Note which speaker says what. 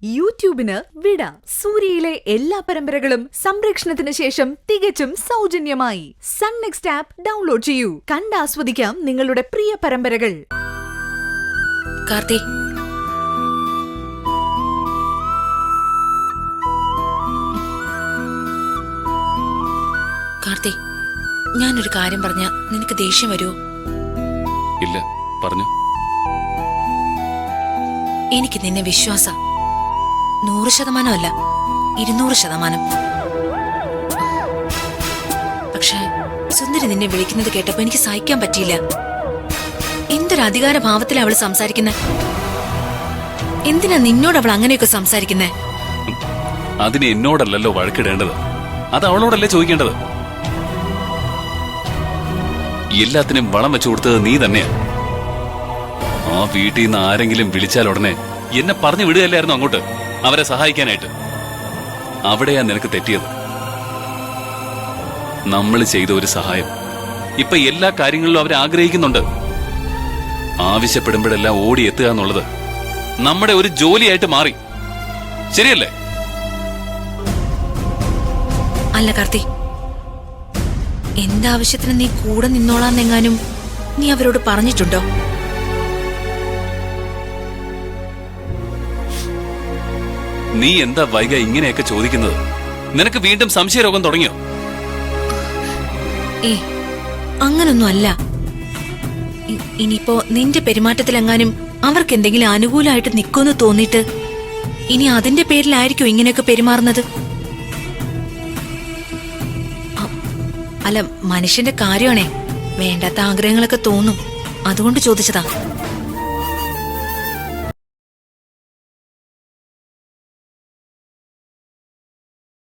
Speaker 1: യൂട്യൂബിന് വിട. സൂര്യയിലെ എല്ലാ പരമ്പരകളും സംരക്ഷണത്തിന് ശേഷം തികച്ചും സൗജന്യമായി സൺ നെക്സ്റ്റ് ആപ്പ് ഡൗൺലോഡ് ചെയ്യൂ. കണ്ടാസ്വദിക്കാം നിങ്ങളുടെ പ്രിയ പരമ്പരകൾ.
Speaker 2: കാർത്തി, കാർത്തി, ഞാനൊരു കാര്യം പറഞ്ഞ നിനക്ക് ദേഷ്യം വരുമോ?
Speaker 3: ഇല്ല, പറഞ്ഞു.
Speaker 2: എനിക്ക് നിന്നെ വിശ്വാസ 100% അല്ല, 200%. പക്ഷെ സുന്ദരി നിന്നെ വിളിക്കുന്നത് കേട്ടപ്പോ എനിക്ക് സഹിക്കാൻ പറ്റിയില്ല. എന്തൊരു അധികാര ഭാവത്തിലാ അവള് സംസാരിക്കുന്നെ. എന്തിനാ നിന്നോട് അവൾ അങ്ങനെയൊക്കെ സംസാരിക്കുന്നെ?
Speaker 3: അതിന് എന്നോടല്ലല്ലോ വഴക്കിടേണ്ടത്, അത് അവളോടല്ലേ ചോദിക്കേണ്ടത്. എല്ലാത്തിനും വളം വെച്ചു കൊടുത്തത് നീ തന്നെയാ. ആ വീട്ടിൽ നിന്ന് ആരെങ്കിലും വിളിച്ചാൽ ഉടനെ എന്നെ പറഞ്ഞു വിടുകയല്ലായിരുന്നു അങ്ങോട്ട് അവരെ സഹായിക്കാനായിട്ട്. അവിടെയാ നിനക്ക് തെറ്റിയത്. നമ്മൾ ചെയ്ത ഒരു സഹായം ഇപ്പൊ എല്ലാ കാര്യങ്ങളിലും അവരെ ആഗ്രഹിക്കുന്നുണ്ട്. ആവശ്യപ്പെടുമ്പോഴെല്ലാം ഓടി എത്തുക എന്നുള്ളത് നമ്മുടെ ഒരു ജോലിയായിട്ട് മാറി. ശരിയല്ലേ?
Speaker 2: അല്ല കാർത്തി, എന്താവശ്യത്തിന് നീ കൂടെ നിന്നോളാന്നെങ്ങാനും നീ അവരോട് പറഞ്ഞിട്ടുണ്ടോ?
Speaker 3: നീ എന്താ വൈക ഇങ്ങനെയൊക്കെ ചോദിക്കുന്നത്? നിനക്ക് വീണ്ടും സംശയരോഗം തുടങ്ങിയോ?
Speaker 2: അങ്ങനൊന്നും അല്ല. ഇനിയിപ്പോ നിന്റെ പെരുമാറ്റത്തിലെങ്ങാനും അവർക്ക് എന്തെങ്കിലും അനുകൂലമായിട്ട് നിൽക്കുമെന്ന് തോന്നിയിട്ട് ഇനി അതിന്റെ പേരിലായിരിക്കും ഇങ്ങനെയൊക്കെ പെരുമാറുന്നത്. അല്ല, മനുഷ്യന്റെ കാര്യമാണേ, വേണ്ടാത്ത ആഗ്രഹങ്ങളൊക്കെ തോന്നും, അതുകൊണ്ട് ചോദിച്ചതാ.